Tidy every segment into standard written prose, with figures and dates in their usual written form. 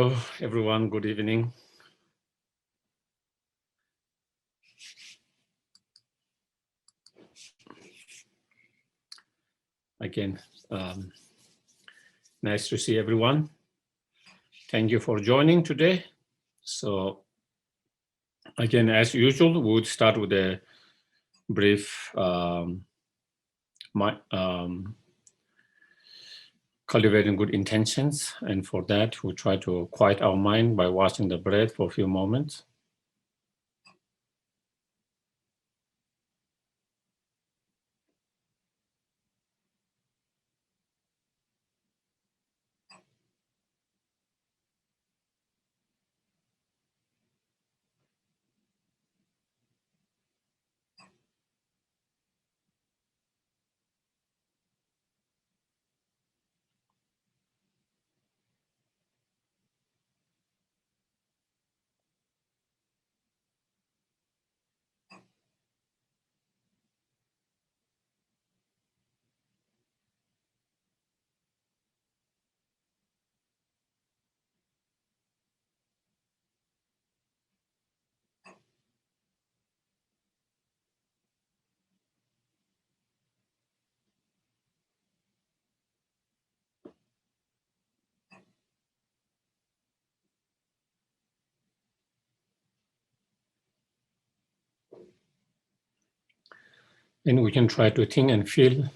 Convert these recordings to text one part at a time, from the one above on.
Hello, everyone. Good evening. Again, nice to see everyone. Thank you for joining today. So, again, as usual, we would start with a brief cultivating good intentions. And for that, we try to quiet our mind by watching the breath for a few moments. And we can try to think and feel,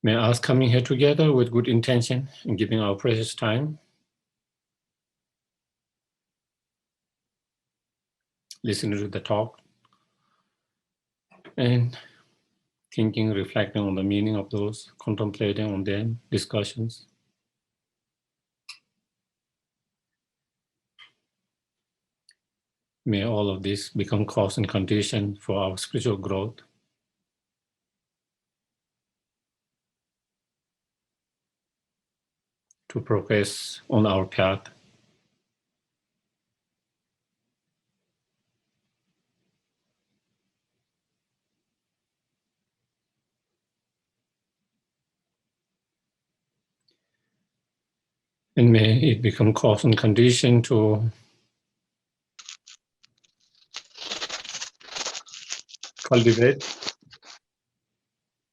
may us coming here together with good intention and giving our precious time, listening to the talk, and thinking, reflecting on the meaning of those, contemplating on them, discussions. May all of this become cause and condition for our spiritual growth. To progress on our path. And may it become cause and condition to cultivate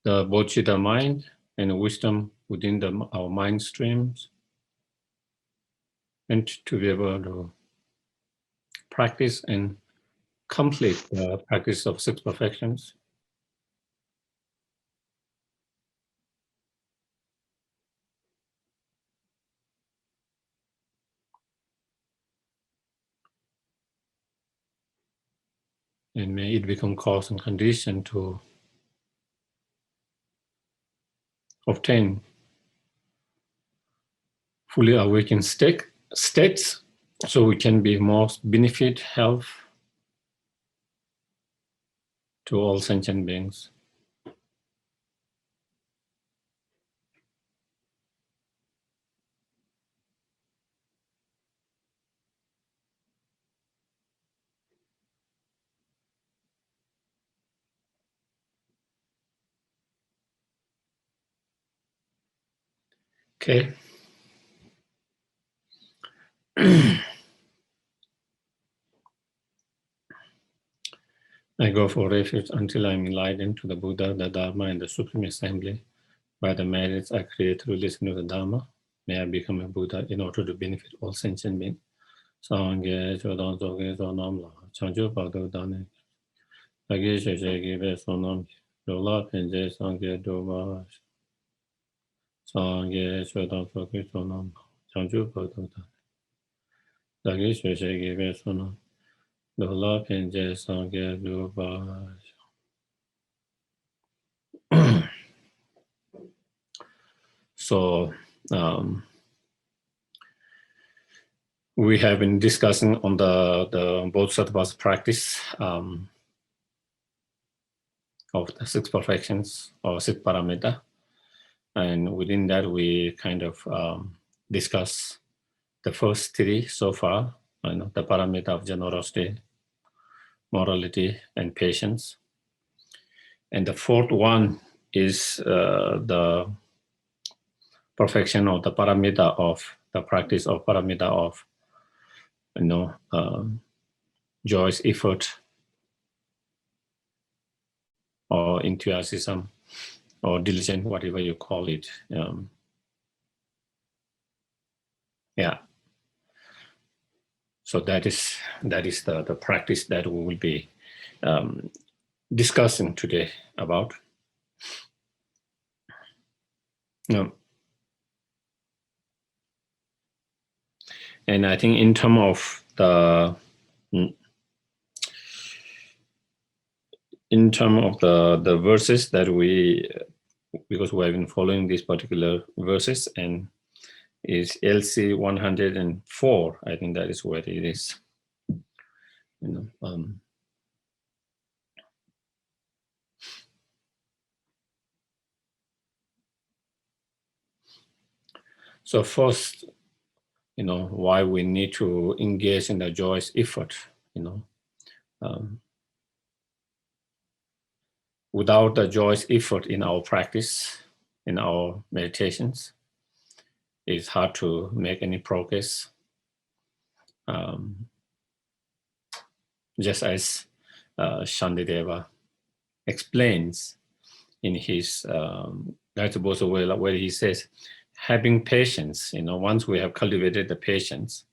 the bodhicitta mind and wisdom within our mind streams, and to be able to practice and complete the practice of 6 perfections. And may it become cause and condition to obtain fully awakened states, so we can be most benefit, health to all sentient beings. Okay. I go for refuge until I am enlightened to the Buddha, the Dharma, and the Supreme Assembly. By the merits I create through listening to the Dharma, may I become a Buddha in order to benefit all sentient beings. Sangye Chodon Zoge Zonam La, Chanju Bhagavad Dane, Agi Sheshegi Ve Sonam, Lola Penje Sangye Dova, Sangye Chodon Zoge Zonam, Chanju Bhagavad Dane, Agi Sheshegi Ve Sonam, Lola Penje Sangye Dova. So we have been discussing on the Bodhisattva's practice of the 6 perfections or 6 paramita, and within that we kind of discuss the first 3 so far, the paramita of generosity, morality, and patience, and the 4th one is the perfection of the paramita of the practice of paramita of, joyous effort or enthusiasm or diligent, whatever you call it. Yeah. So that is the practice that we will be discussing today about. And I think in terms of the verses that we, because we have been following these particular verses, and is LC 104. I think that is what it is. So first, why we need to engage in the joyous effort, without the joyous effort in our practice, in our meditations, it's hard to make any progress. Just as Shantideva explains in his Gaita where he says, having patience, once we have cultivated the patience,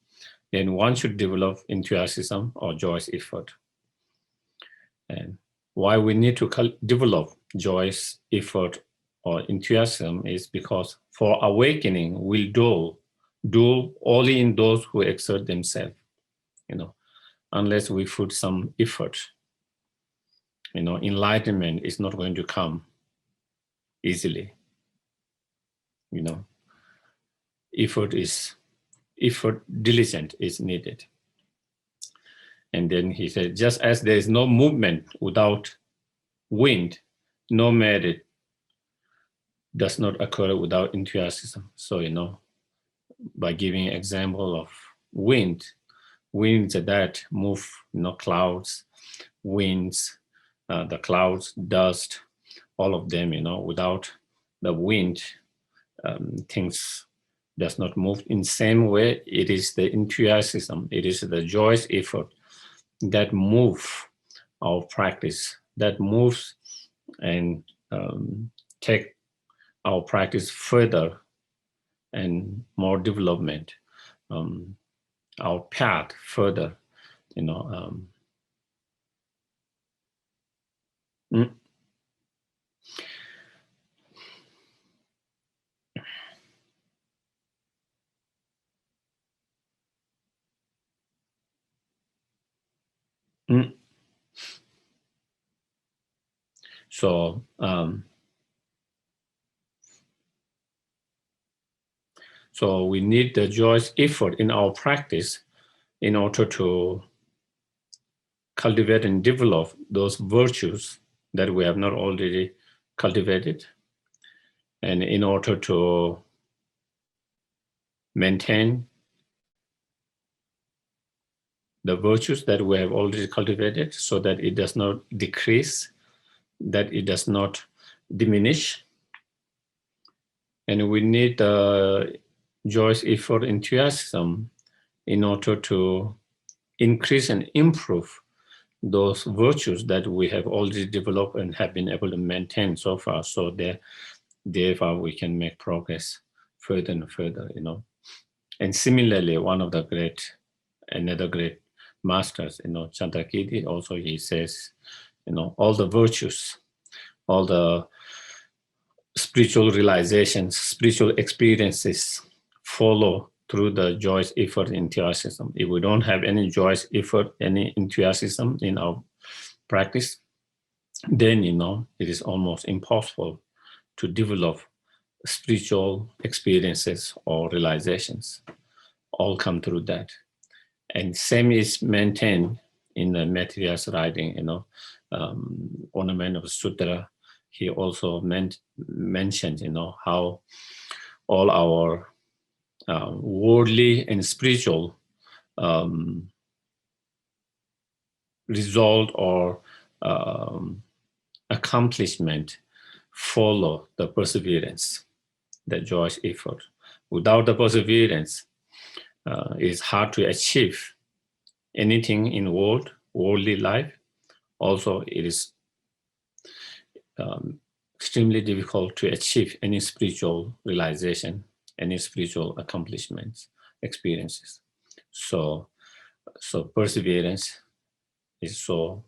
then one should develop enthusiasm or joyous effort. And why we need to develop joyous effort or enthusiasm is because for awakening will do only in those who exert themselves, unless we put some effort, enlightenment is not going to come easily. Effort diligent is needed. And then he said, just as there is no movement without wind, no merit does not occur without enthusiasm. So, by giving an example of winds that move, clouds, winds, the clouds, dust, all of them, without the wind, things does not move. In same way, it is the enthusiasm, it is the joyous effort that move our practice, that moves and take our practice further and more development, our path further, So so we need the joyous effort in our practice in order to cultivate and develop those virtues that we have not already cultivated, and in order to maintain the virtues that we have already cultivated so that it does not decrease, that it does not diminish. And we need the joyous effort enthusiasm in order to increase and improve those virtues that we have already developed and have been able to maintain so far. So therefore we can make progress further and further, And similarly, another great masters, Chandrakirti, also he says, all the virtues, all the spiritual realizations, spiritual experiences follow through the joyous effort enthusiasm. If we don't have any joyous effort, any enthusiasm in our practice, then, it is almost impossible to develop spiritual experiences or realizations. All come through that. And same is maintained in the Maitreya's writing, Ornament of Sutra. He also mentioned, how all our worldly and spiritual result or accomplishment follow the perseverance. the joyous effort. Without the perseverance, it's hard to achieve anything in worldly life. Also, it is extremely difficult to achieve any spiritual realization, any spiritual accomplishments, experiences. So perseverance is so.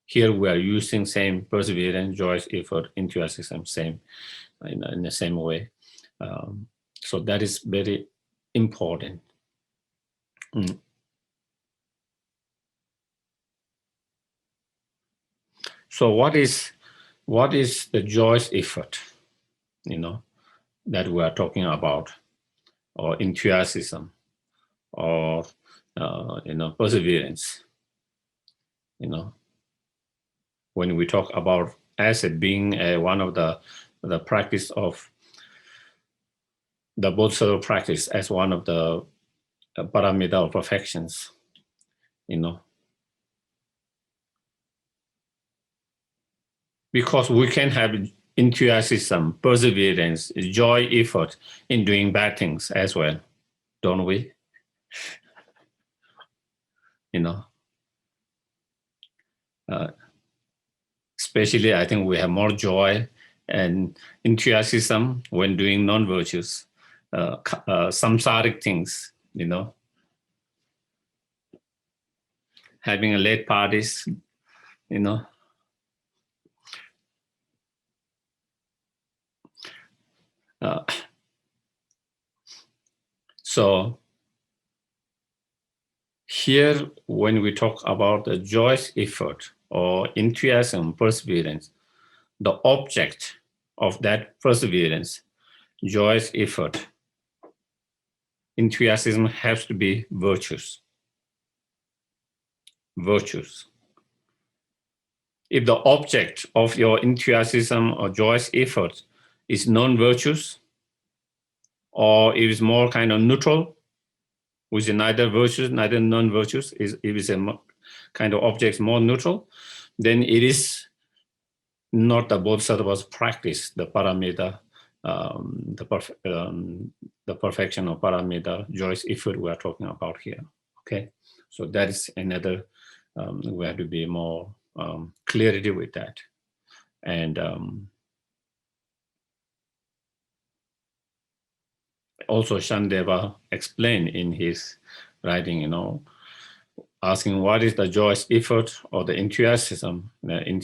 Here we are using same perseverance, joyous effort, enthusiasm, same in the same way. So that is very important. So what is the joyous effort, that we are talking about, or enthusiasm, or perseverance? When we talk about as it being one of the practice of the Bodhisattva practice as one of the paramita or perfections, because we can have enthusiasm, perseverance, joy, effort in doing bad things as well, don't we? Especially, I think we have more joy and enthusiasm when doing non-virtues, samsaric things, having a late parties, so here, when we talk about the joyous effort or enthusiasm, perseverance, the object of that perseverance, joyous effort, enthusiasm has to be virtues. Virtues. If the object of your enthusiasm or joyous effort is non-virtues, or it is more kind of neutral, which is neither virtues, neither non-virtues, if it's a kind of object more neutral, then it is not the Bodhisattva's practice, the paramita, the perfection of paramita, joyous effort we are talking about here. Okay, so that is another, we have to be more clarity with that. And also Shandeva explained in his writing, asking what is the joyous effort or the enthusiasm and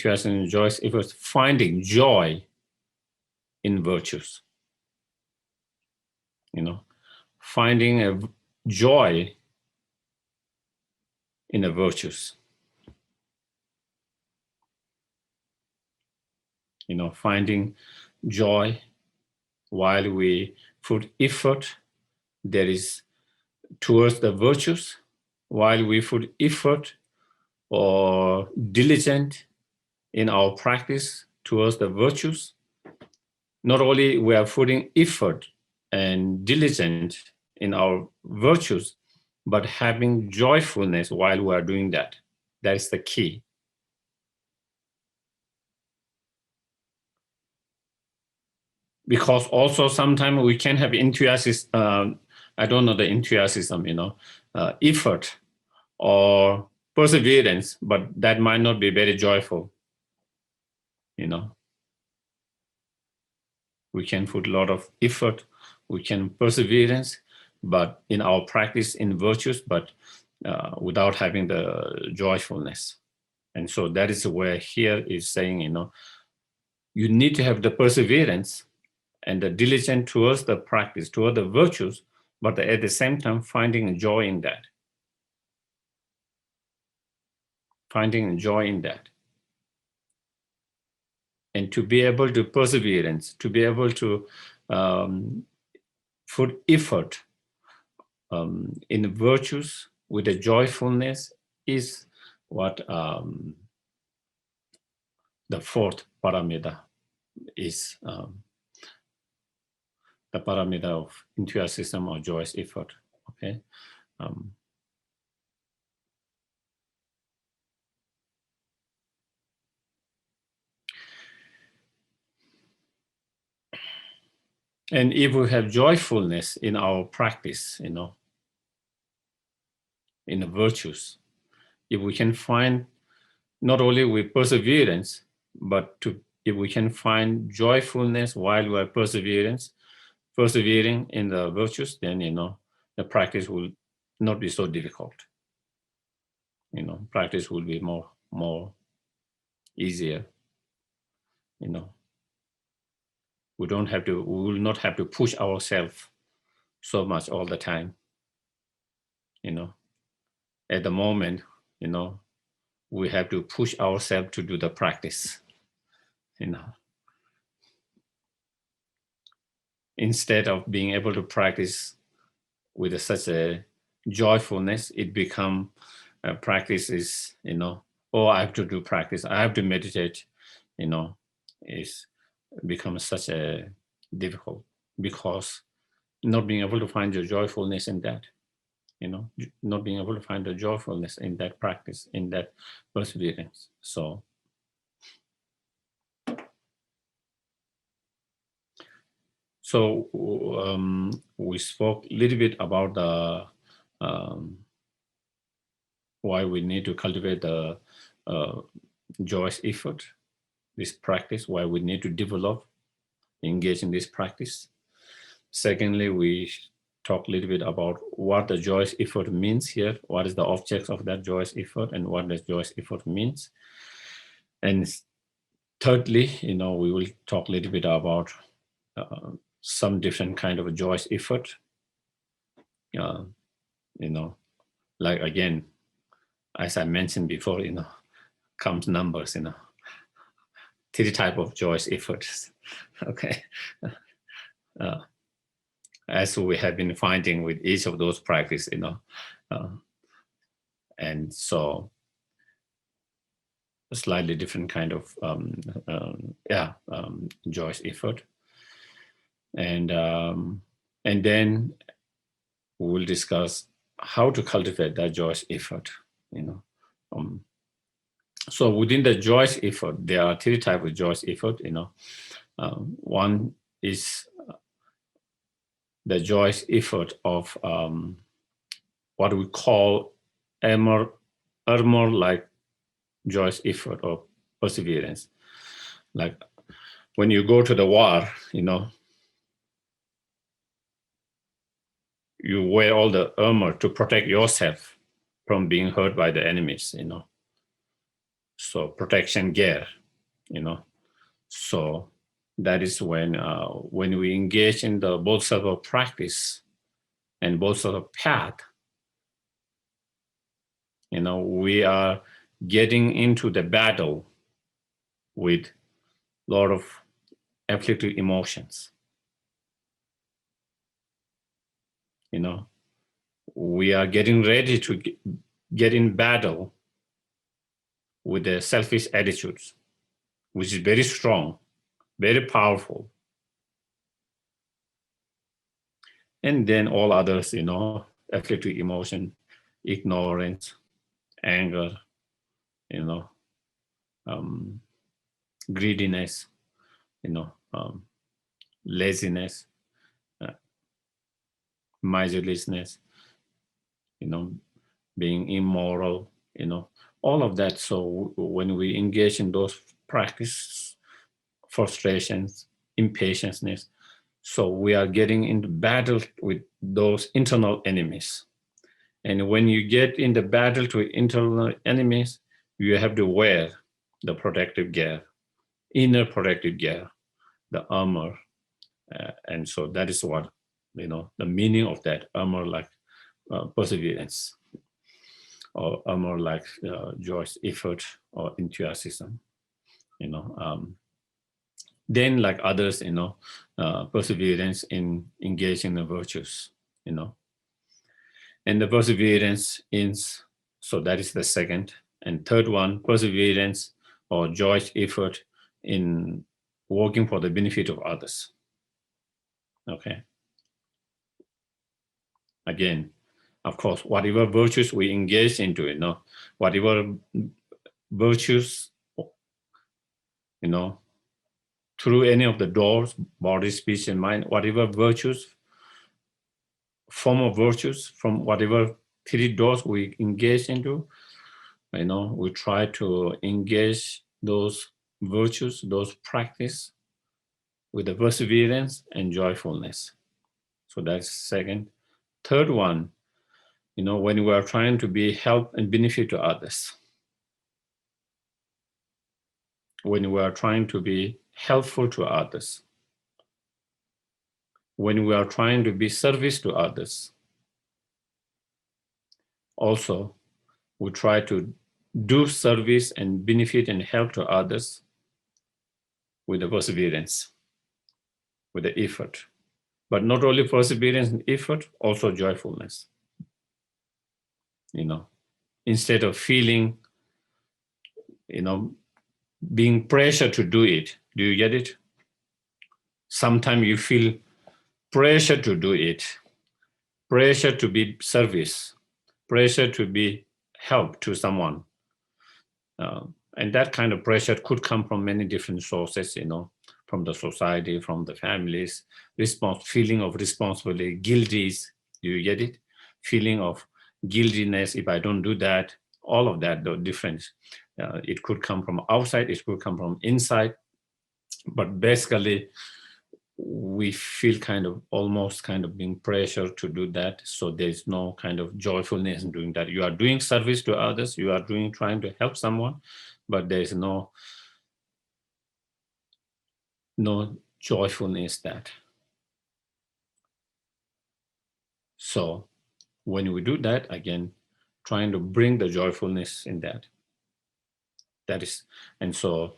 joyous effort, finding joy in virtues, finding a joy in the virtues, finding joy while we put effort, there is towards the virtues, while we put effort or diligent in our practice towards the virtues. Not only we are putting effort and diligent in our virtues, but having joyfulness while we are doing that. That is the key. Because also sometimes we can have enthusiasm, I don't know the enthusiasm, effort or perseverance, but that might not be very joyful. We can put a lot of effort, we can perseverance, but in our practice in virtues, but without having the joyfulness. And so that is where here is saying, you need to have the perseverance and the diligence towards the practice, toward the virtues, but at the same time finding joy in that. Finding joy in that. And to be able to perseverance, to be able to put effort in virtues with a joyfulness is what the fourth paramita is, the paramita of enthusiasm or joyous effort. Okay. And if we have joyfulness in our practice, in the virtues, if we can find not only with perseverance, but if we can find joyfulness while we are persevering in the virtues, then the practice will not be so difficult. Practice will be more easier. We will not have to push ourselves so much all the time. At the moment, we have to push ourselves to do the practice. Instead of being able to practice with such a joyfulness, it become practice is, oh, I have to do practice, I have to meditate, is becomes such a difficult, because not being able to find your joyfulness in that, not being able to find the joyfulness in that practice, in that perseverance. So we spoke a little bit about the why we need to cultivate the joyous effort, this practice, why we need to develop, engage in this practice. Secondly, we talk a little bit about what the joyous effort means here, what is the object of that joyous effort, and what does joyous effort means. And thirdly, we will talk a little bit about some different kind of a joyous effort. Like again, as I mentioned before, comes numbers, 3 type of joyous efforts. Okay. As we have been finding with each of those practice, and so a slightly different kind of joyous effort. And then we will discuss how to cultivate that joyous effort. So within the joyous effort, there are 3 types of joyous effort. One is the joyous effort of what we call armor-like joyous effort or perseverance. Like when you go to the war, you wear all the armor to protect yourself from being hurt by the enemies, So protection gear, So that is when we engage in the both sort of practice and both sort of path, we are getting into the battle with a lot of afflictive emotions. We are getting ready to get in battle with the selfish attitudes, which is very strong, very powerful. And then all others, afflictive emotion, ignorance, anger, greediness, laziness, miserliness, being immoral, all of that. So when we engage in those practices, frustrations, impatience, so we are getting into battle with those internal enemies. And when you get in the battle to internal enemies, you have to wear the protective gear, inner protective gear, the armor. And so that is what, the meaning of that armor-like perseverance, or armor-like joyous effort or enthusiasm. Then, like others, perseverance in engaging the virtues, and the perseverance so that is the second. And third one, perseverance or joyous effort in working for the benefit of others. Okay. Again, of course, whatever virtues we engage into, whatever virtues, to through any of the doors, body, speech, and mind, whatever virtues, form of virtues from whatever 3 doors we engage into, we try to engage those virtues, those practice with the perseverance and joyfulness. So that's second. Third one, when we are trying to be help and benefit to others, when we are trying to be helpful to others, when we are trying to be service to others, also we try to do service and benefit and help to others with the perseverance, with the effort. But not only perseverance and effort, also joyfulness. Instead of feeling, being pressure to do it. Do you get it? Sometimes you feel pressure to do it, pressure to be service, pressure to be help to someone. And that kind of pressure could come from many different sources, from the society, from the families, feeling of responsibility, guilties. Do you get it? Feeling of guiltiness if I don't do that, all of that, the difference. It could come from outside, it could come from inside, but basically we feel almost being pressured to do that. So there's no kind of joyfulness in doing that. You are doing service to others, you are trying to help someone, but there's no joyfulness that. So when we do that, again, trying to bring the joyfulness in that. That is, and so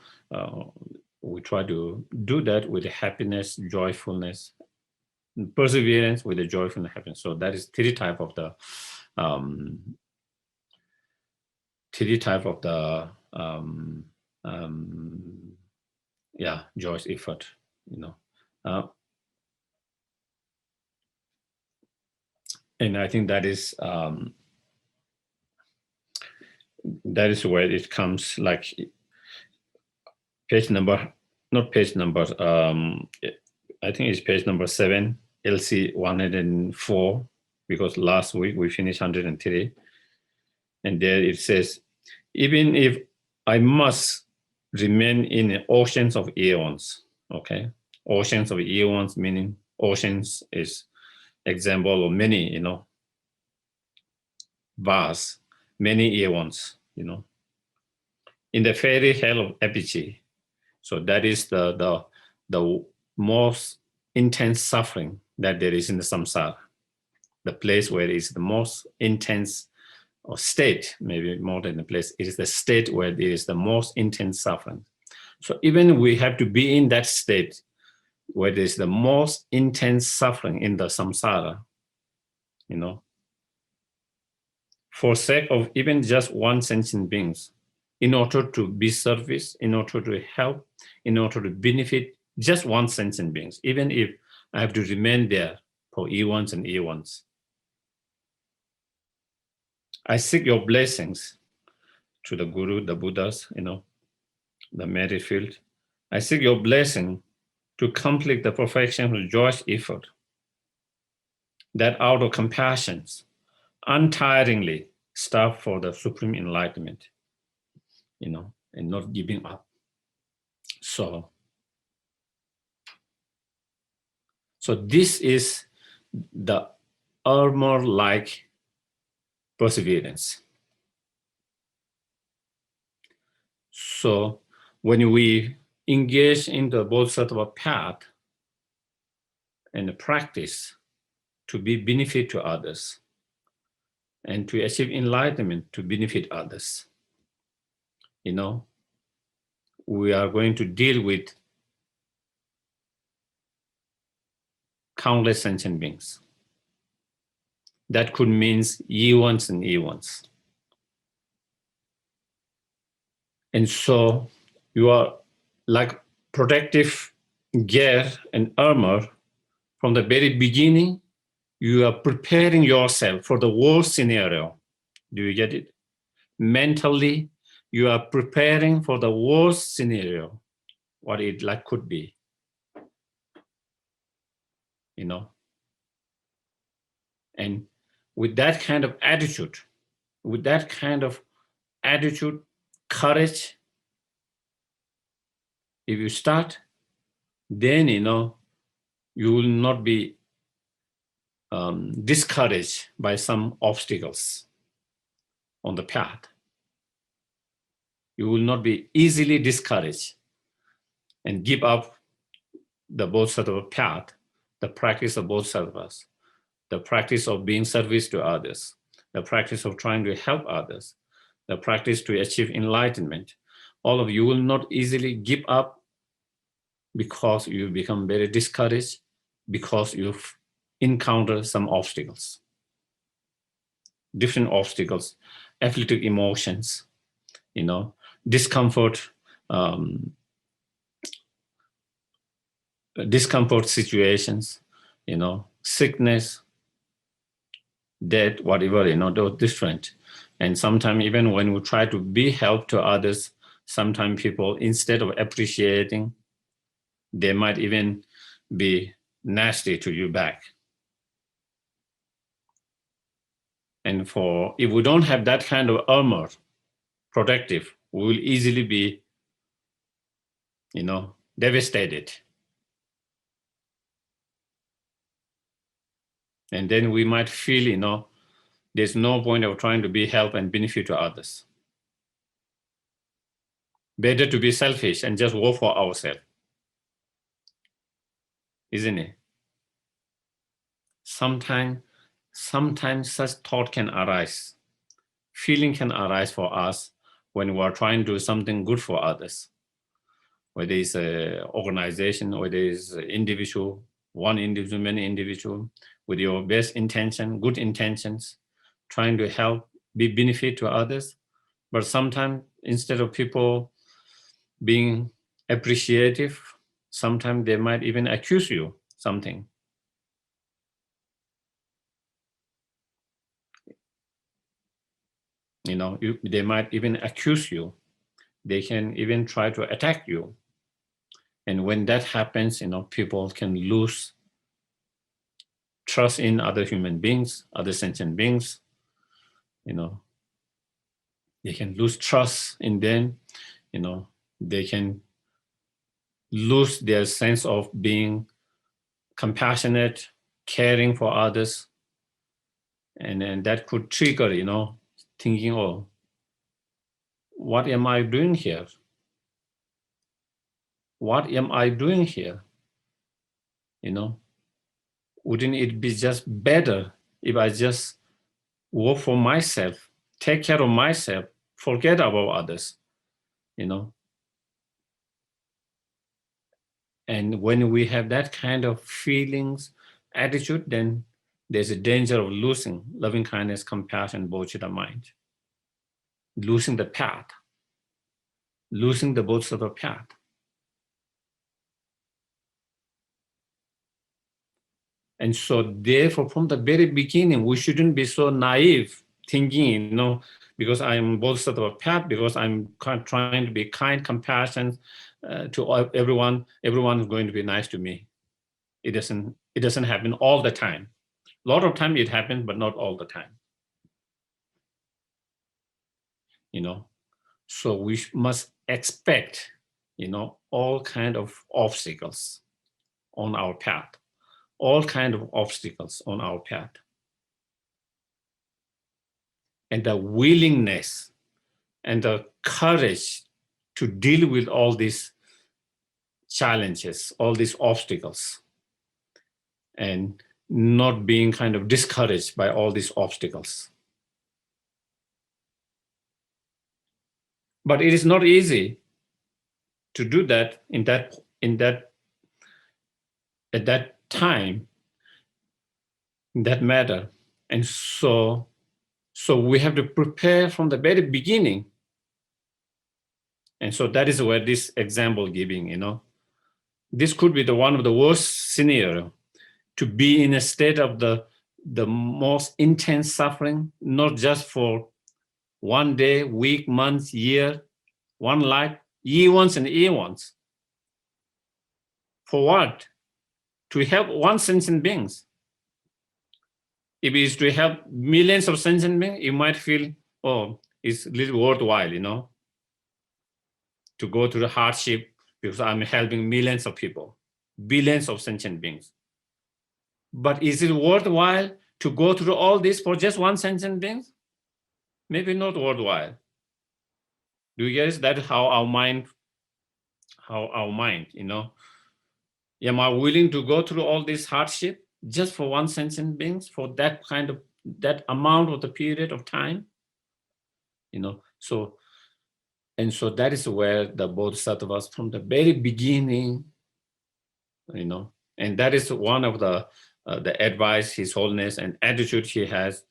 we try to do that with the happiness, joyfulness, and perseverance with the joyful and happiness. So that is 3 type of the joy's effort, and I think that is where it comes, like page number, not page number, I think it's page number 7, LC 104, because last week we finished 103. And there it says, even if I must remain in oceans of eons, okay? Oceans of eons, meaning oceans is example of many, vast, many eons, in the fairy hell of apogee. So that is the most intense suffering that there is in the samsara, the place where it is the most intense, or state, maybe more than a place, it is the state where there is the most intense suffering. So even we have to be in that state where there is the most intense suffering in the samsara, for sake of even just one sentient beings, in order to be service, in order to help, in order to benefit just one sentient beings, even if I have to remain there for eons and eons. I seek your blessings to the Guru, the Buddhas, the merit field. I seek your blessing to complete the perfection of joyous effort, that out of compassion, untiringly strive for the supreme enlightenment, and not giving up. So this is the armor-like perseverance. So when we engage in the Bodhisattva path and the practice to be benefit to others and to achieve enlightenment to benefit others, we are going to deal with countless sentient beings. That could mean eons and eons. And so you are like protective gear and armor from the very beginning. You are preparing yourself for the worst scenario. Do you get it? Mentally, you are preparing for the worst scenario, what it could be. you know. And with that kind of attitude, courage, if you start, then, you know, you will not be discouraged by some obstacles on the path. You will not be easily discouraged and give up the Bodhisattva path, the practice of Bodhisattvas, the practice of being service to others, the practice of trying to help others, the practice to achieve enlightenment. All of you will not easily give up because you become very discouraged, because you've encountered some obstacles, different obstacles, afflictive emotions, you know, discomfort, discomfort situations, you know, sickness, death, whatever, you know, they're different. And sometimes even when we try to be help to others, sometimes people, instead of appreciating, they might even be nasty to you back. And if we don't have that kind of armor, protective, we will easily be, you know, devastated. And then we might feel, you know, there's no point of trying to be help and benefit to others. Better to be selfish and just work for ourselves, isn't it? Sometimes such thought can arise. Feeling can arise for us when we are trying to do something good for others. Whether it's an organization, whether it's an individual, one individual, many individuals, with your best intention, good intentions, trying to help, be benefit to others. But sometimes instead of people being appreciative, sometimes they might even accuse you something. You know, they might even accuse you. They can even try to attack you. And when that happens, you know, people can lose trust in other human beings, other sentient beings. You know, they can lose trust in them. You know, they can lose their sense of being compassionate, caring for others. And then that could trigger, you know, thinking, oh, what am I doing here? What am I doing here? You know, wouldn't it be just better if I just work for myself, take care of myself, forget about others, you know? And when we have that kind of feelings, attitude, then there's a danger of losing loving kindness, compassion, bodhicitta mind, losing the path, losing the bodhisattva path. And so therefore, from the very beginning, we shouldn't be so naive thinking, you know, because I'm bodhisattva path, because I'm trying to be kind, compassionate to everyone is going to be nice to me. It doesn't happen all the time. A lot of time it happens, but not all the time. You know, so we must expect, you know, all kind of obstacles on our path, all kind of obstacles on our path. And the willingness and the courage to deal with all these challenges, all these obstacles, and not being kind of discouraged by all these obstacles. But it is not easy to do that at that time, in that matter. And so we have to prepare from the very beginning. And so that is where this example giving, you know, this could be the one of the worst scenario, to be in a state of the most intense suffering, not just for one day, week, month, year, one life, eons and eons. For what? to help one sentient beings. If it is to help millions of sentient beings, you might feel, oh, it's a little worthwhile, to go through the hardship because I'm helping millions of people, billions of sentient beings. But is it worthwhile to go through all this for just one sentient being? Maybe not worthwhile. Do you guys? That's how our mind, am I willing to go through all this hardship just for one sentient being, for that amount of the period of time? So that is where the Bodhisattvas from the very beginning, and that is one of the advice His Holiness and attitude he has,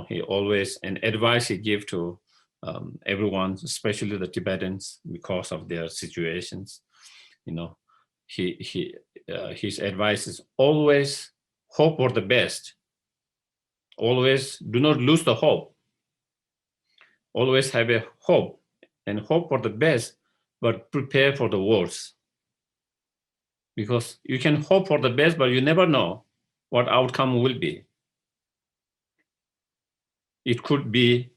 he always, and advice he gives to everyone, especially the Tibetans, because of their situations. His advice is always hope for the best. Always do not lose the hope. Always have a hope and hope for the best, but prepare for the worst. Because you can hope for the best, but you never know what outcome will be. It could be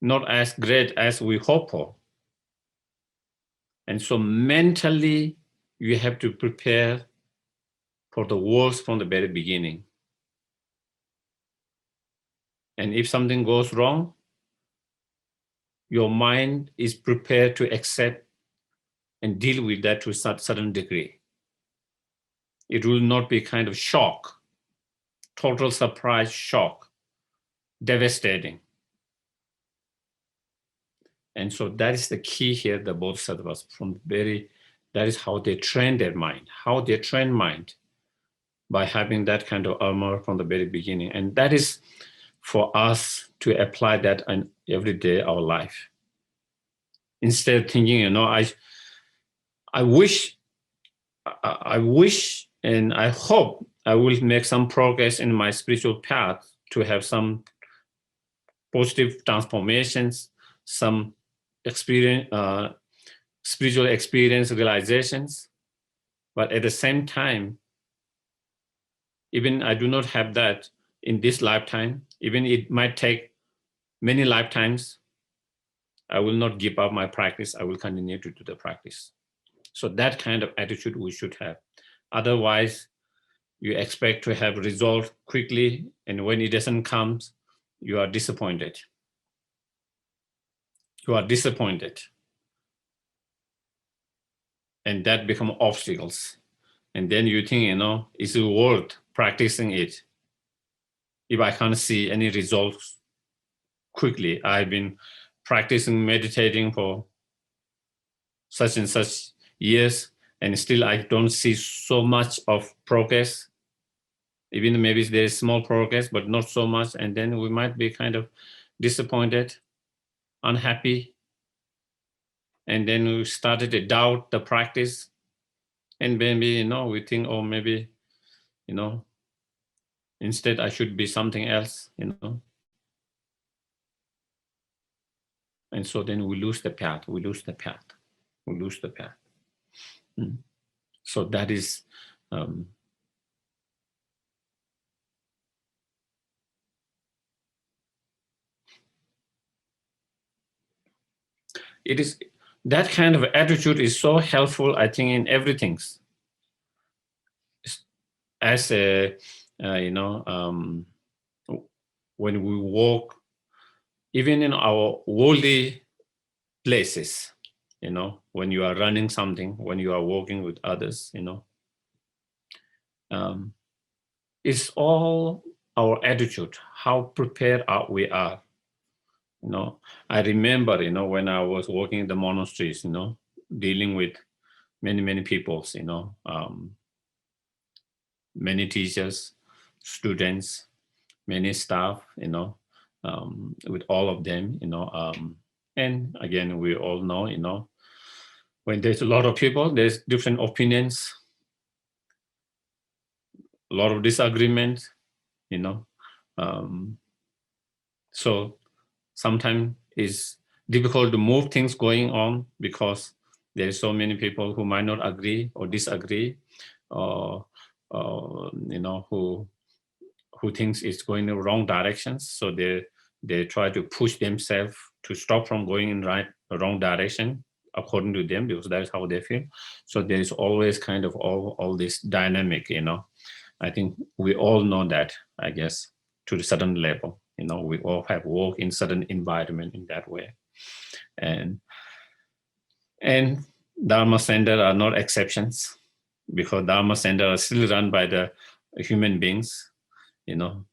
not as great as we hope for. And so mentally, you have to prepare for the worst from the very beginning. And if something goes wrong, your mind is prepared to accept and deal with that to a certain degree. It will not be kind of shock, total surprise shock, devastating. And so that is the key here, the Bodhisattvas, that is how they train their mind, by having that kind of armor from the very beginning. And that is for us to apply that in every day our life. Instead of thinking, I wish and I hope I will make some progress in my spiritual path to have some positive transformations, some spiritual experience realizations. But at the same time, even I do not have that in this lifetime, even it might take many lifetimes, I will not give up my practice. I will continue to do the practice. So that kind of attitude we should have. Otherwise, you expect to have result quickly, and when it doesn't come, you are disappointed. And that become obstacles. And then you think, is it worth practicing it? If I can't see any results quickly, I've been practicing meditating for such and such years, and still I don't see so much of progress. Even maybe there is small progress, but not so much. And then we might be kind of disappointed, unhappy. And then we started to doubt the practice. And maybe, we think, oh, maybe, instead I should be something else, And so then we lose the path. So that is, it is, that kind of attitude is so helpful, I think, in everything. As a, when we walk, even in our worldly places, when you are running something, when you are walking with others, it's all our attitude, how prepared we are. I remember, when I was working in the monasteries, dealing with many peoples, many teachers, students, many staff, with all of them, and again, we all know, when there's a lot of people, there's different opinions, a lot of disagreement, so sometimes it's difficult to move things going on because There is so many people who might not agree or disagree, or who thinks it's going in the wrong directions. So they try to push themselves to stop from going in wrong direction according to them, because that is how they feel. So there is always kind of all this dynamic, I think we all know that, I guess, to a certain level. We all have worked in certain environment in that way. And Dharma center are not exceptions, because Dharma center are still run by the human beings, and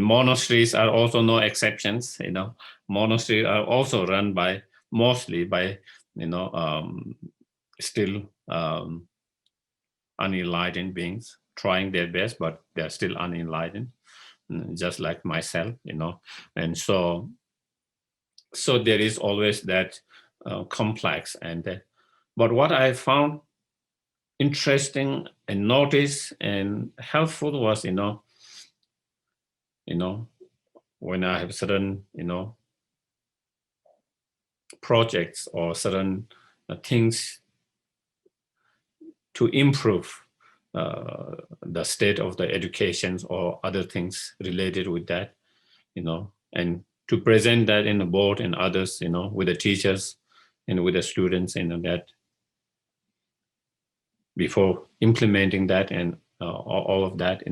monasteries are also no exceptions. Monasteries are also run mostly by still unenlightened beings trying their best, but they're still unenlightened, just like myself. And so there is always that complex. But what I found interesting and noticed and helpful was, when I have certain, projects or certain things to improve the state of the educations or other things related with that, and to present that in the board and others, with the teachers and with the students, that before implementing that and all of that,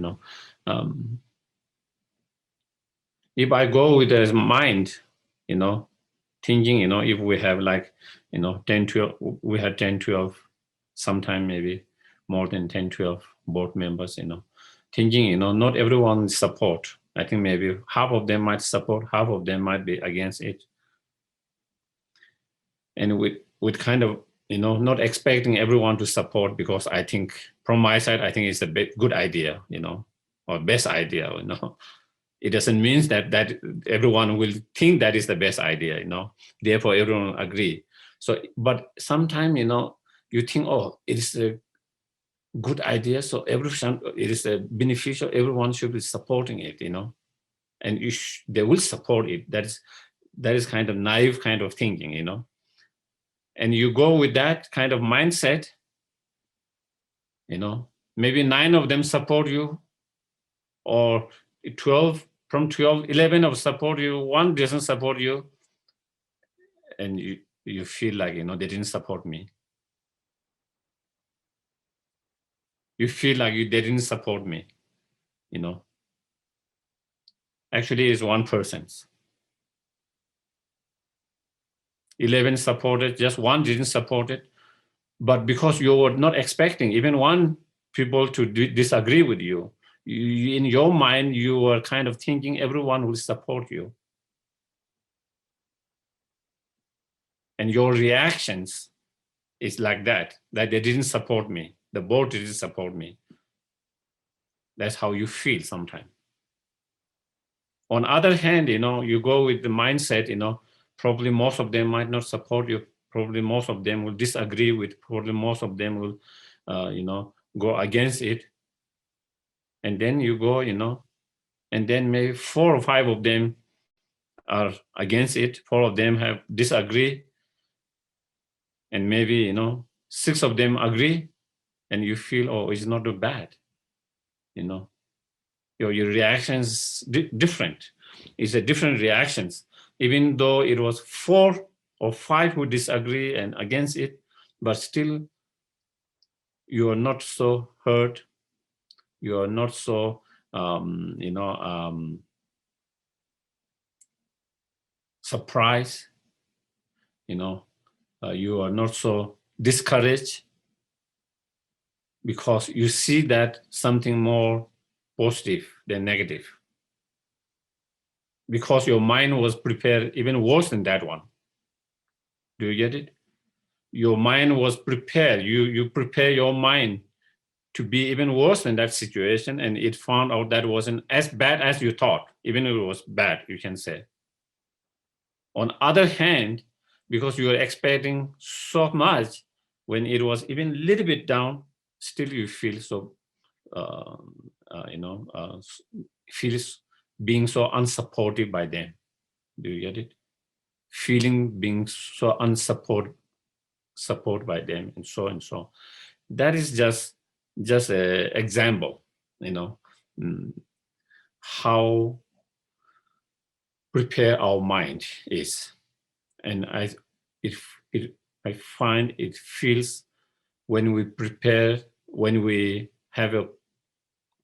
if I go with the mind, thinking, if we have like, 10, 12, we had 10, 12, sometime maybe more than 10, 12 board members, thinking, not everyone support. I think maybe half of them might support, half of them might be against it. And with kind of, not expecting everyone to support, because I think from my side, I think it's a good idea, or best idea, It doesn't mean that everyone will think that is the best idea, therefore everyone agree. So, but sometimes, you think, oh, it is a good idea, so it is a beneficial, everyone should be supporting it, and they will support it. That is kind of naive kind of thinking, and you go with that kind of mindset, maybe 9 of them support you, or 12 from 12, 11 of support you, 1 doesn't support you, and you feel like, they didn't support me. You feel like they didn't support me, Actually, it's 1 person's. 11 supported, just 1 didn't support it. But because you were not expecting even 1 people to disagree with you, in your mind, you were kind of thinking everyone will support you. And your reactions is like that they didn't support me. The board didn't support me. That's how you feel sometimes. On the other hand, you go with the mindset, probably most of them might not support you. Probably most of them will disagree with, probably most of them will, go against it. And then you go, and then maybe 4 or 5 of them are against it. 4 of them have disagree. And maybe, 6 of them agree. And you feel, oh, it's not too bad. Your reactions different. It's a different reactions. Even though it was 4 or 5 who disagree and against it, but still you are not so hurt. You are not so, surprised. You are not so discouraged, because you see that something more positive than negative. Because your mind was prepared even worse than that one. Do you get it? Your mind was prepared. You prepare your mind to be even worse than that situation, and it found out that wasn't as bad as you thought, even if it was bad, you can say. On the other hand, because you were expecting so much, when it was even a little bit down, still you feel so, feels being so unsupported by them. Do you get it? Feeling being so unsupported support by them, and so and so. That is just an example, how prepare our mind is. And it, I find it feels when we prepare, when we have a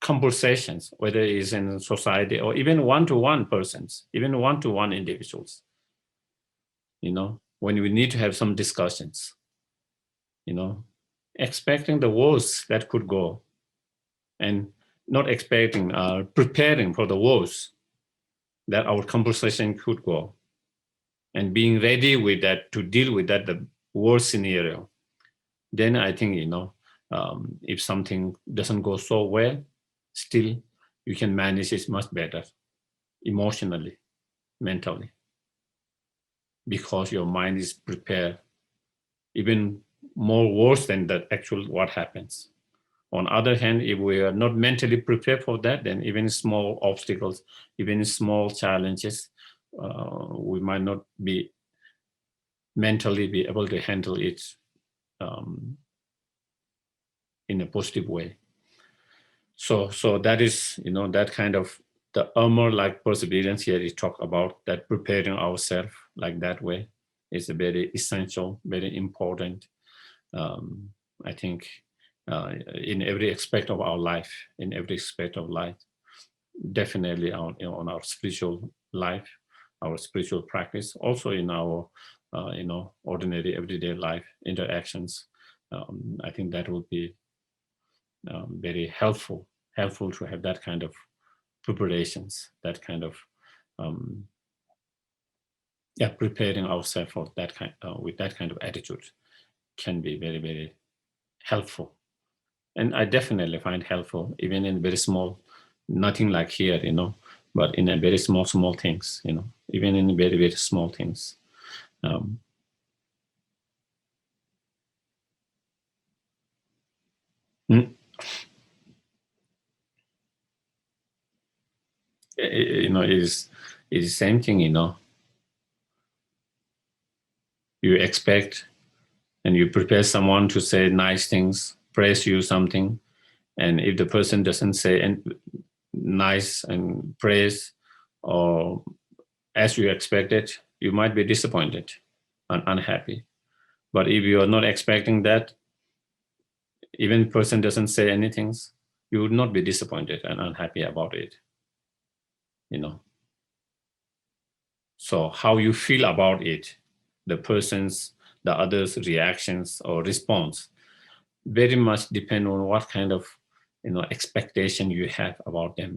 conversations, whether it's in society or even one-to-one persons, even one-to-one individuals, when we need to have some discussions, expecting the worst that could go, and not expecting, preparing for the worst that our conversation could go, and being ready with that to deal with that, the worst scenario. Then I think, if something doesn't go so well, still you can manage it much better emotionally, mentally, because your mind is prepared even more worse than the actual what happens. On the other hand, if we are not mentally prepared for that, then even small obstacles, even small challenges, we might not be mentally be able to handle it in a positive way. So that is, that kind of the armor like perseverance here is talk about, that preparing ourselves like that way is a very essential, very important, I think, in every aspect of our life, definitely on our spiritual life, our spiritual practice, also in our, ordinary everyday life interactions. I think that will be very helpful to have that kind of preparations, that kind of preparing ourselves for that kind, with that kind of attitude can be very, very helpful. And I definitely find helpful even in very small, nothing like here, but in a very small things, even in very, very small things. It is the same thing, you expect and you prepare someone to say nice things, praise you something, and if the person doesn't say nice and praise or as you expected, you might be disappointed and unhappy. But if you are not expecting that, even if the person doesn't say anything, you would not be disappointed and unhappy about it. So how you feel about it, the others' reactions or response, very much depend on what kind of expectation you have about them.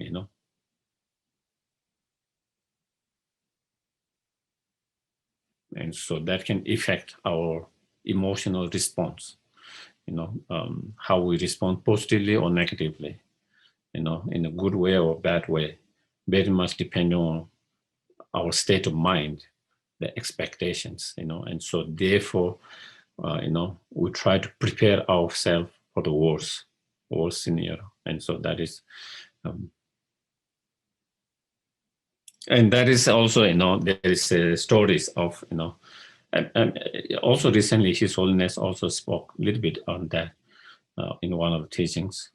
And so that can affect our emotional response. How we respond positively or negatively. In a good way or bad way, very much depending on our state of mind, the expectations. And so therefore, we try to prepare ourselves for the worst scenario. And so that is, and that is also, there is stories of, and also recently His Holiness also spoke a little bit on that in one of the teachings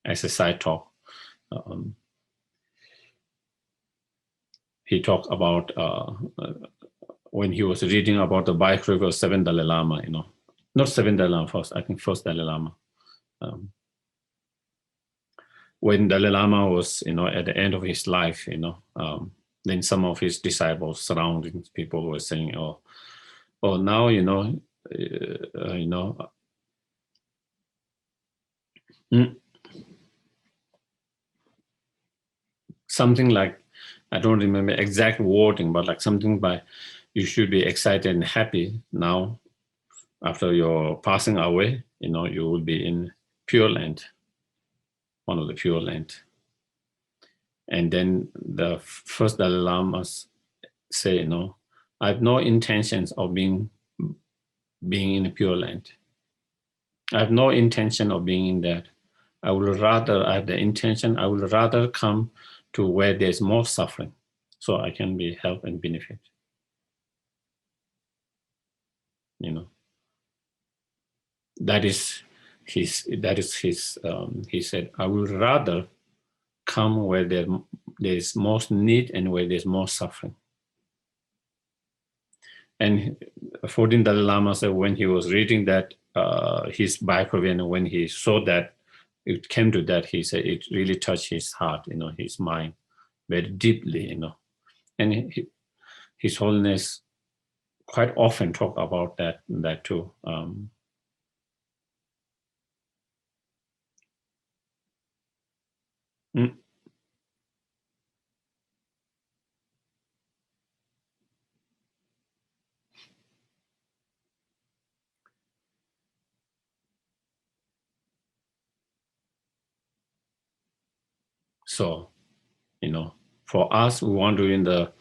as a side talk. He talked about when he was reading about the biography of 7th Dalai Lama, not 7th Dalai Lama first, I think 1st Dalai Lama. When Dalai Lama was, at the end of his life, then some of his disciples, surrounding people, were saying, "Oh, now something like, I don't remember exact wording, but like something by, you should be excited and happy now after your passing away. You will be in Pure Land, one of the Pure Land." And then the first Dalai Lama say, I have no intentions of being in a Pure Land. I have no intention of being in that. I have the intention, I would rather come to where there's more suffering so I can be help and benefit. you know. That is his, he said, I would rather come where there is most need and where there's more suffering. And Phondin Dalai Lama said when he was reading that, his biography, and when he saw that, it came to that, he said it really touched his heart, his mind very deeply, And His Holiness quite often talk about that too. Mm. So, for us, we want to be in the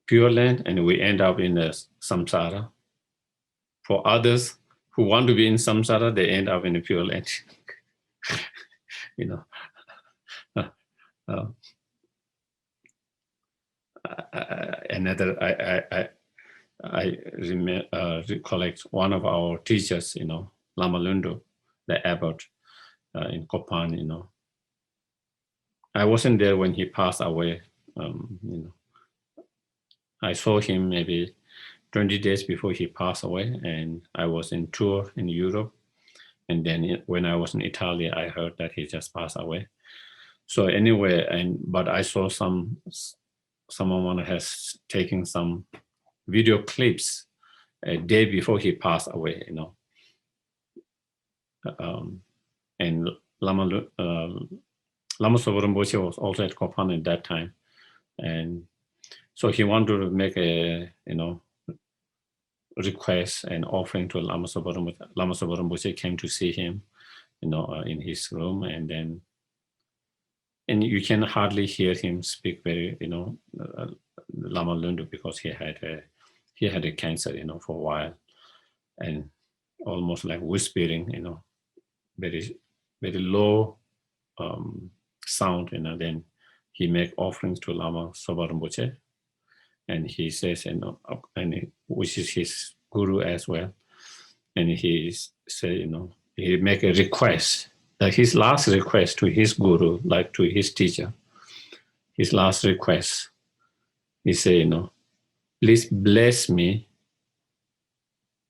Pure Land, and we end up in the samsara. For others who want to be in samsara, they end up in the Pure Land. Uh, I recollect one of our teachers, Lama Lundu, the abbot in Kopan. I wasn't there when he passed away. I saw him maybe 20 days before he passed away, and I was in tour in Europe. And then when I was in Italy, I heard that he just passed away. So anyway, but I saw someone has taken some video clips a day before he passed away, and Lama Tsopa Rinpoche was also at Kopan at that time, and so he wanted to make a request and offering to Lama Tsopa Rinpoche. Lama Tsopa Rinpoche came to see him, in his room, and you can hardly hear him speak very, Lama Lundu, because he had a cancer, for a while, and almost like whispering, very, very low sound, then he make offerings to Lama Tsopa Rinpoche, and he says, and which is his guru as well, and he say, he make a request, like his last request to his guru, like to his teacher, his last request, he say, please bless me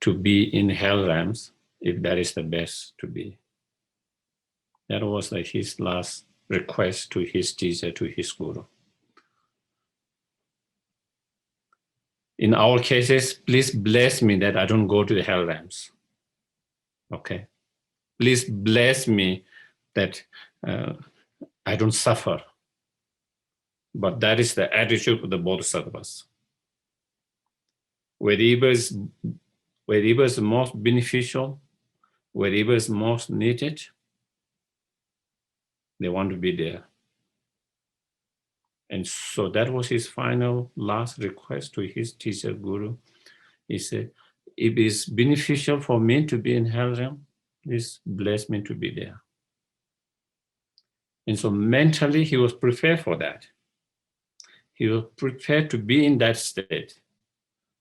to be in hell realms if that is the best to be. That was like his last request to his teacher, to his guru. In our cases, please bless me that I don't go to the hell realms. Okay. Please bless me that I don't suffer. But that is the attitude of the Bodhisattvas. Wherever is most beneficial, wherever is most needed, they want to be there. And so that was his final last request to his teacher, guru. He said, if it is beneficial for me to be in hell realm, please bless me to be there. And so mentally, he was prepared for that. He was prepared to be in that state.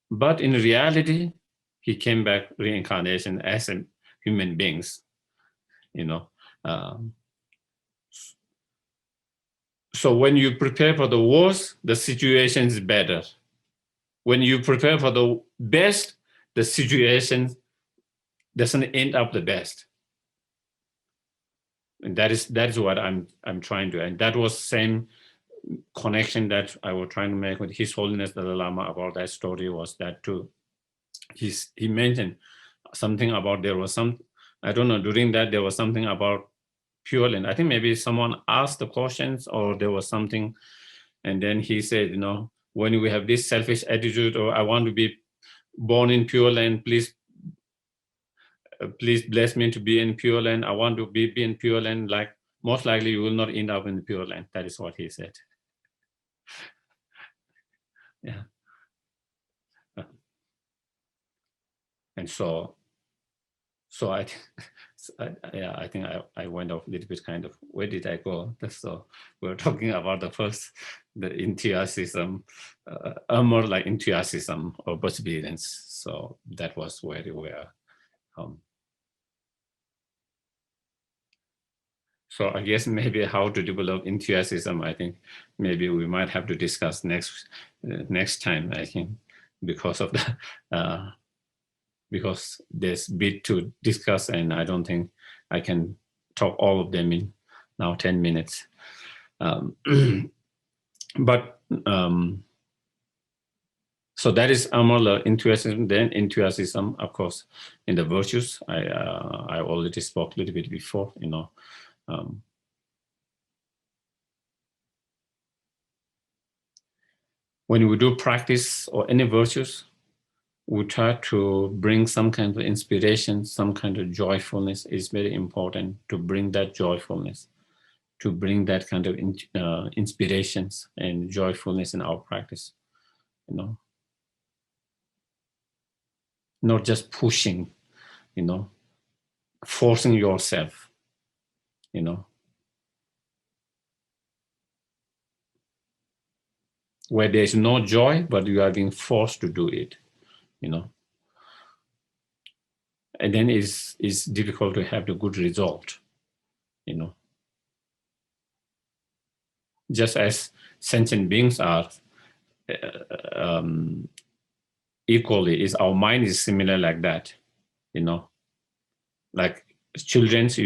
But in reality, he came back reincarnation as a human beings, So when you prepare for the worst, the situation is better. When you prepare for the best, the situation doesn't end up the best. And that is what I'm trying to, and that was same connection that I was trying to make with His Holiness Dalai Lama about that story, was that too. He mentioned something about, there was some, I don't know, during that there was something about Pure Land. I think maybe someone asked the questions, or there was something, and then he said, when we have this selfish attitude, or I want to be born in Pure Land, please bless me to be in Pure Land. I want to be in Pure Land. Like, most likely you will not end up in Pure Land. That is what he said. Yeah. And so Yeah, I think I went off a little bit kind of, where did I go? So we're talking about the first, the enthusiasm, more like enthusiasm or perseverance. So that was where we were. So I guess maybe how to develop enthusiasm, I think maybe we might have to discuss next time, I think, because of the, because there's bit to discuss and I don't think I can talk all of them in now 10 minutes. But so that is Amala enthusiasm. Then enthusiasm, of course, in the virtues. I already spoke a little bit before. When we do practice or any virtues, we try to bring some kind of inspiration, some kind of joyfulness. Is very important to bring that joyfulness, to bring that kind of inspirations and joyfulness in our practice. Not just pushing, forcing yourself, where there's no joy, but you are being forced to do it, and then it's difficult to have the good result, just as sentient beings are equally, is our mind is similar like that, like children's,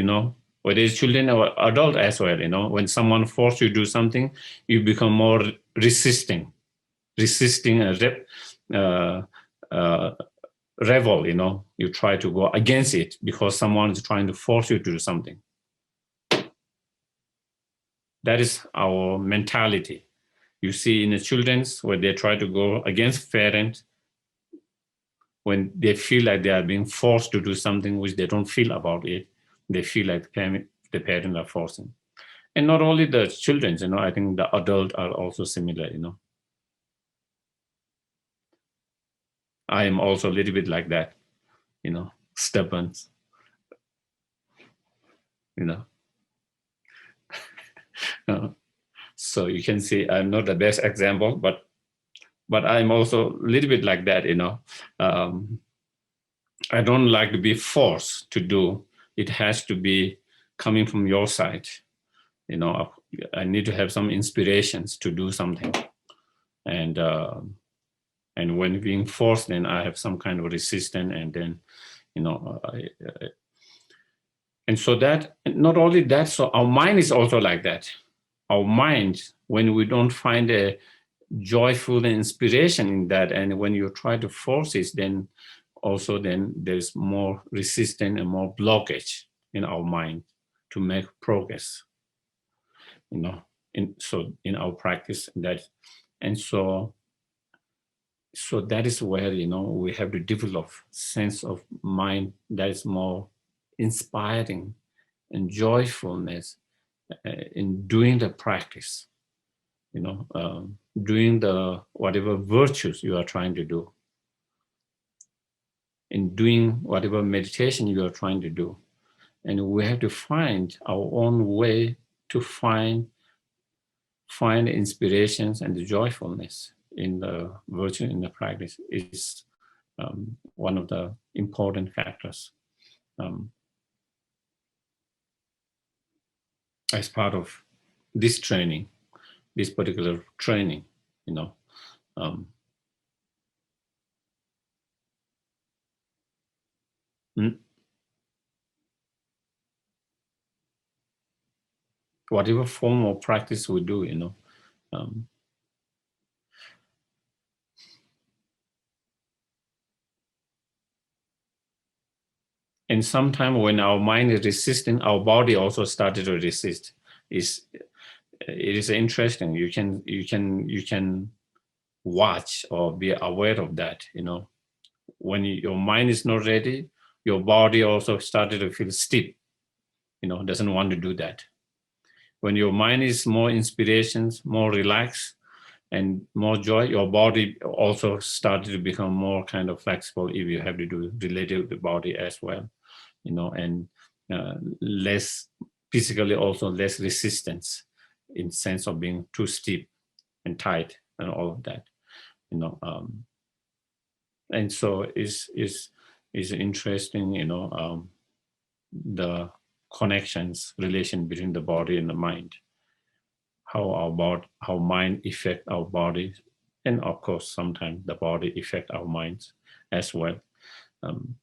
whether it's children or adult as well, when someone forces you to do something, you become more resisting rebel, you try to go against it because someone is trying to force you to do something. That is our mentality. You see in the children's where they try to go against parents, when they feel like they are being forced to do something which they don't feel about it, they feel like the parents are forcing. And not only the children, I think the adults are also similar, I am also a little bit like that, stubborn, So you can see I'm not the best example, but I'm also a little bit like that, I don't like to be forced to do. It has to be coming from your side. I need to have some inspirations to do something. And when being forced, then I have some kind of resistance, and then, and so that, not only that, so our mind is also like that. Our mind, when we don't find a joyful inspiration in that, and when you try to force it, then also then there's more resistance and more blockage in our mind to make progress, in our practice. So that is where, we have to develop sense of mind that is more inspiring and joyfulness in doing the practice, doing the whatever virtues you are trying to do, in doing whatever meditation you are trying to do. And we have to find our own way to find inspirations and the joyfulness in the virtue, in the practice, is one of the important factors as part of this training, this particular training, whatever form of practice we do, and sometimes when our mind is resisting, our body also started to resist. It is interesting. You can watch or be aware of that. When your mind is not ready, your body also started to feel stiff. Doesn't want to do that. When your mind is more inspirations, more relaxed, and more joy, your body also started to become more kind of flexible if you have to do related with the body as well, and less physically, also less resistance in sense of being too steep and tight and all of that, and so is interesting, the connections, relation between the body and the mind, how mind affect our body, and of course sometimes the body affect our minds as well. Mm.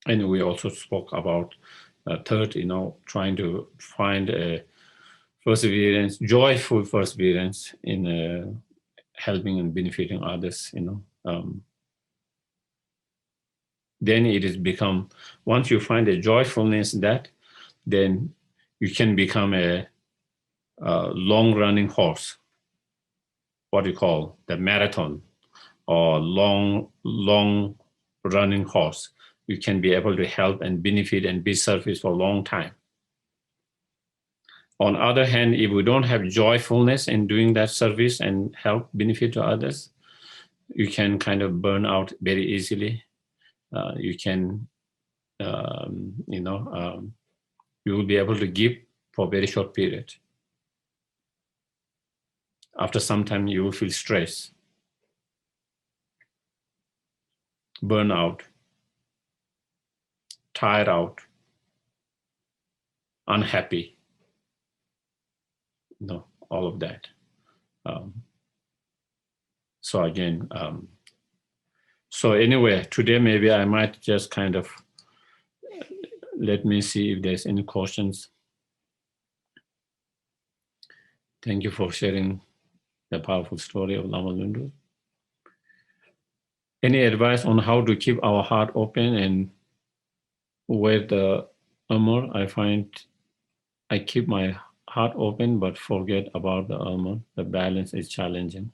And we also spoke about third, trying to find a perseverance, joyful perseverance in helping and benefiting others. Then it is become, once you find a joyfulness that, then you can become a long-running horse, what you call the marathon, or long running horse. You can be able to help and benefit and be service for a long time. On the other hand, if we don't have joyfulness in doing that service and help benefit to others, you can kind of burn out very easily. You can, you will be able to give for a very short period. After some time, you will feel stress, burn out, tired out, unhappy, all of that. So again, so anyway, today maybe I might just kind of, let me see if there's any questions. Thank you for sharing the powerful story of Lama Lundu. Any advice on how to keep our heart open and wear the armor? I find I keep my heart open but forget about the armor. The balance is challenging.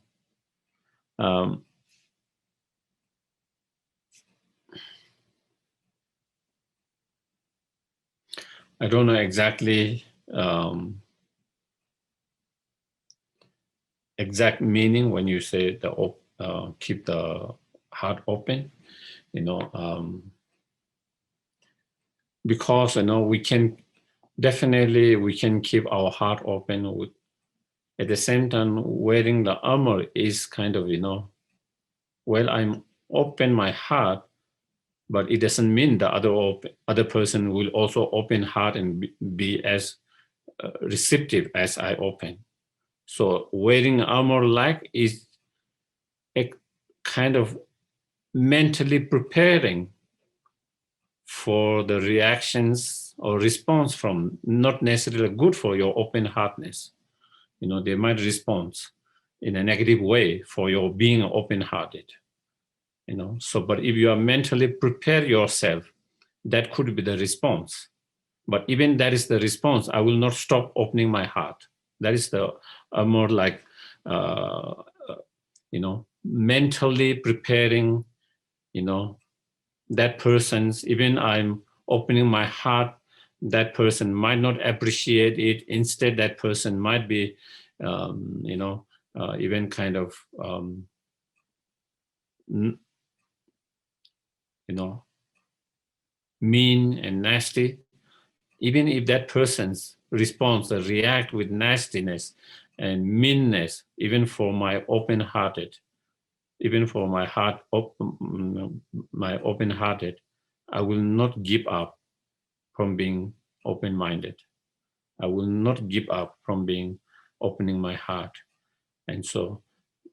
I don't know exactly exact meaning when you say the keep the heart open, because we can definitely keep our heart open with, at the same time wearing the armor is kind of, well, I'm open my heart, but it doesn't mean the other person will also open heart and be as receptive as I open. So wearing armor like is a kind of mentally preparing for the reactions or response from not necessarily good for your open heartedness. They might respond in a negative way for your being open-hearted. So, but if you are mentally prepare yourself, that could be the response. But even that is the response, I will not stop opening my heart. That is the more like, mentally preparing, that person's, even I'm opening my heart, that person might not appreciate it. Instead, that person might be, even kind of, mean and nasty. Even if that person's response or react with nastiness and meanness, even for my open-hearted, even for my heart, my open-hearted, I will not give up from being open-minded. I will not give up from being opening my heart. And so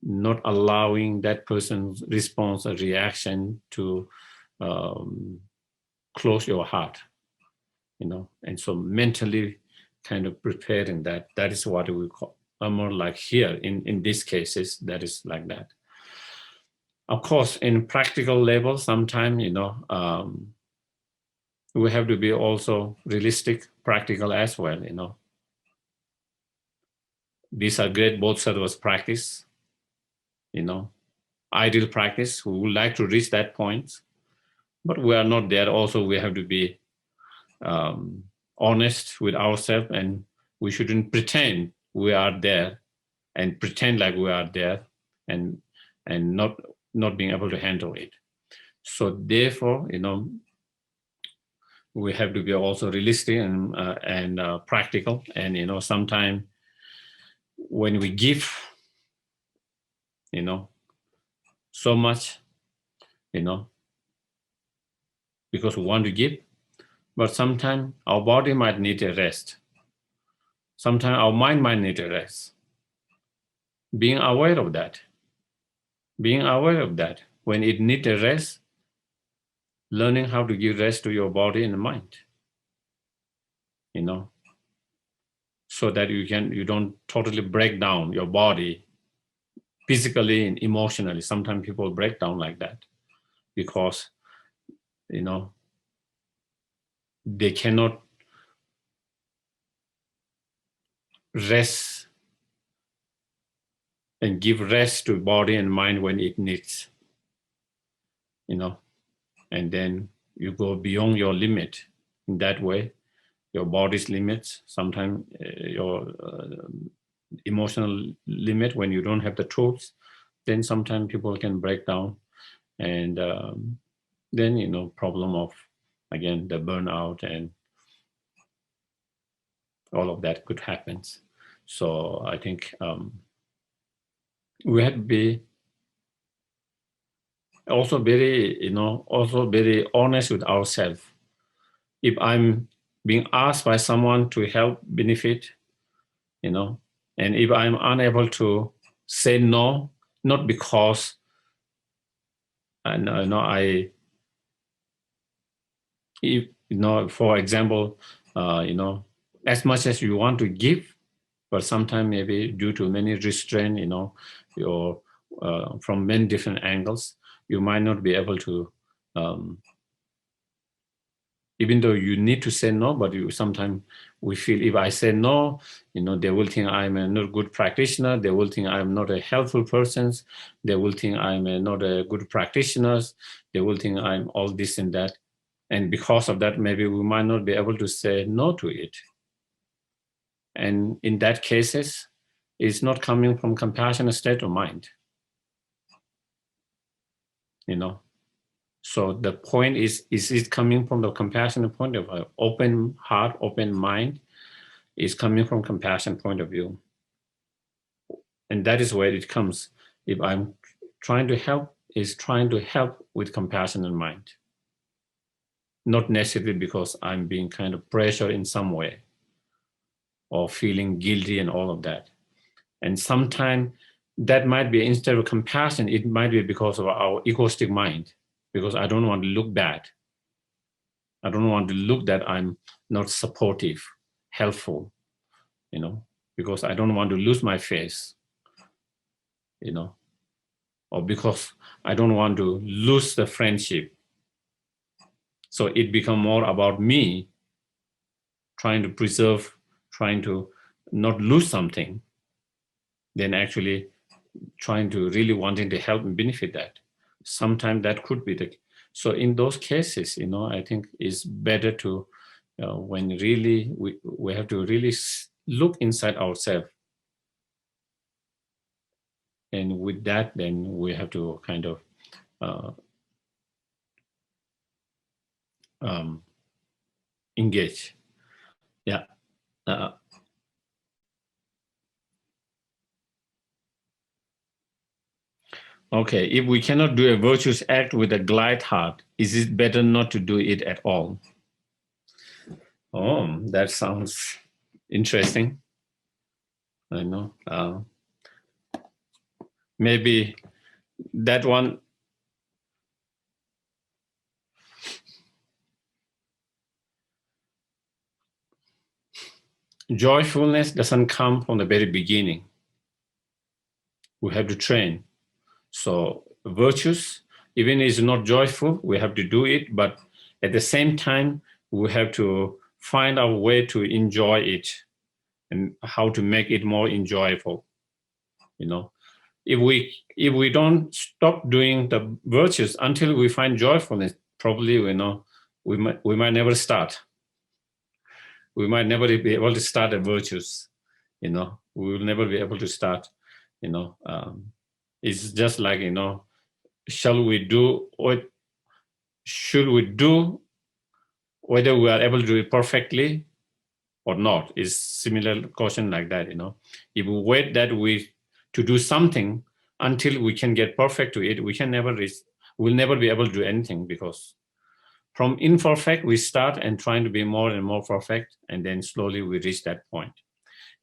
not allowing that person's response or reaction to close your heart, and so mentally kind of preparing that is what we call more like here in these cases, that is like that. Of course, in practical level, sometimes, we have to be also realistic, practical as well, These are great bodhisattva's practice, ideal practice. We would like to reach that point, but we are not there. Also, we have to be honest with ourselves, and we shouldn't pretend we are there and pretend like we are there and not being able to handle it. So therefore, we have to be also realistic and practical. And sometimes when we give, so much, because we want to give, but sometimes our body might need a rest. Sometimes our mind might need a rest. Being aware of that. When it needs a rest, learning how to give rest to your body and mind, so that you don't totally break down your body physically and emotionally. Sometimes people break down like that because, they cannot rest and give rest to body and mind when it needs, and then you go beyond your limit. In that way, your body's limits, sometimes your emotional limit, when you don't have the tools, then sometimes people can break down, and then problem of, again, the burnout and all of that could happen. So I think we have to be also very honest with ourselves. If I'm being asked by someone to help benefit, and if I'm unable to say no, not because for example, as much as you want to give, but sometimes maybe due to many restraints, your from many different angles, you might not be able to, even though you need to say no, but sometimes we feel if I say no, they will think I'm a not good practitioner. They will think I'm not a helpful person. They will think I'm not a good practitioner. They will think I'm all this and that. And because of that, maybe we might not be able to say no to it. And in that cases, it's not coming from compassionate state of mind. So the point is it coming from the compassionate point of view? Open heart, open mind is coming from compassion point of view. And that is where it comes. If I'm trying to help, is trying to help with compassion in mind. Not necessarily because I'm being kind of pressured in some way or feeling guilty and all of that. And sometimes that might be, instead of compassion, it might be because of our egoistic mind, because I don't want to look bad. I don't want to look that I'm not supportive, helpful, because I don't want to lose my face, or because I don't want to lose the friendship. So it become more about me trying to preserve, trying to not lose something, than actually trying to really wanting to help and benefit that. Sometimes that could be the, so in those cases, I think it's better to, when really we have to really look inside ourselves. And with that, then we have to kind of engage. Yeah. Okay, if we cannot do a virtuous act with a glad heart, is it better not to do it at all? Oh, that sounds interesting. I know. Maybe that one, joyfulness doesn't come from the very beginning. We have to train. So virtues, even if it's not joyful, we have to do it, but at the same time, we have to find our way to enjoy it and how to make it more enjoyable. If we don't stop doing the virtues until we find joyfulness, probably we might never start. We might never be able to start the virtues, we will never be able to start. It's just like, shall we do what should we do, whether we are able to do it perfectly or not, is similar question like that. If we wait to do something until we can get perfect to it, we'll never be able to do anything, because from imperfect we start and trying to be more and more perfect, and then slowly we reach that point.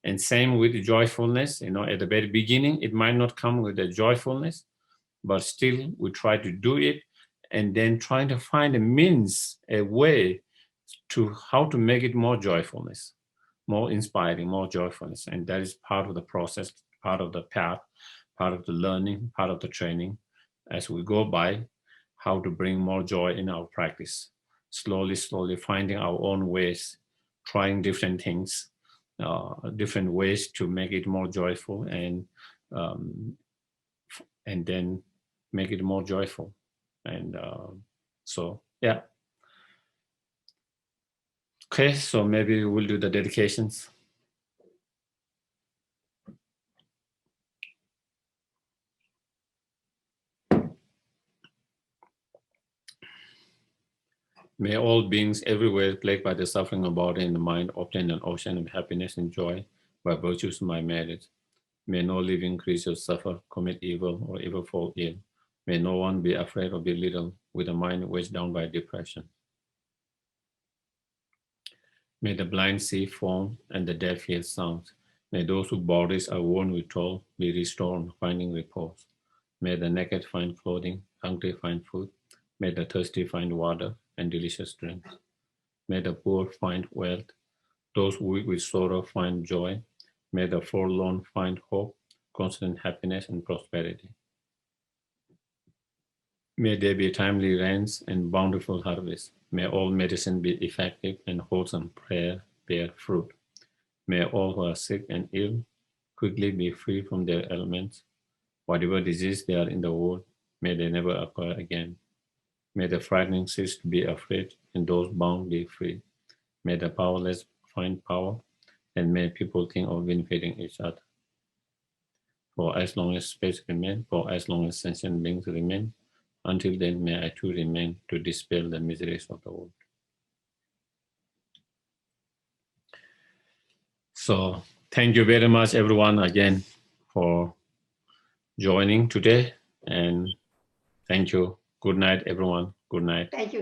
And same with joyfulness. At the very beginning it might not come with the joyfulness, but still we try to do it, and then trying to find a way to how to make it more joyfulness, more inspiring, more joyfulness. And that is part of the process, part of the path, part of the learning, part of the training, as we go by, how to bring more joy in our practice. Slowly finding our own ways, trying different things, different ways to make it more joyful, and then make it more joyful. And so, yeah. Okay, so maybe we'll do the dedications. May all beings everywhere plagued by the suffering of body and the mind obtain an ocean of happiness and joy by virtues of my merit. May no living creature suffer, commit evil, or ever fall ill. May no one be afraid or belittled with a mind weighed down by depression. May the blind see form and the deaf hear sounds. May those whose bodies are worn with toil be restored, finding repose. May the naked find clothing, hungry find food. May the thirsty find water and delicious drinks. May the poor find wealth, those weak with sorrow find joy. May the forlorn find hope, constant happiness and prosperity. May there be timely rains and bountiful harvest. May all medicine be effective and wholesome prayer bear fruit. May all who are sick and ill quickly be free from their ailments. Whatever disease they are in the world, may they never occur again. May the frightening cease to be afraid, and those bound be free. May the powerless find power, and may people think of benefiting each other. For as long as space remains, for as long as sentient beings remain, until then may I too remain to dispel the miseries of the world. So thank you very much, everyone, again for joining today, and thank you. Good night, everyone. Good night. Thank you,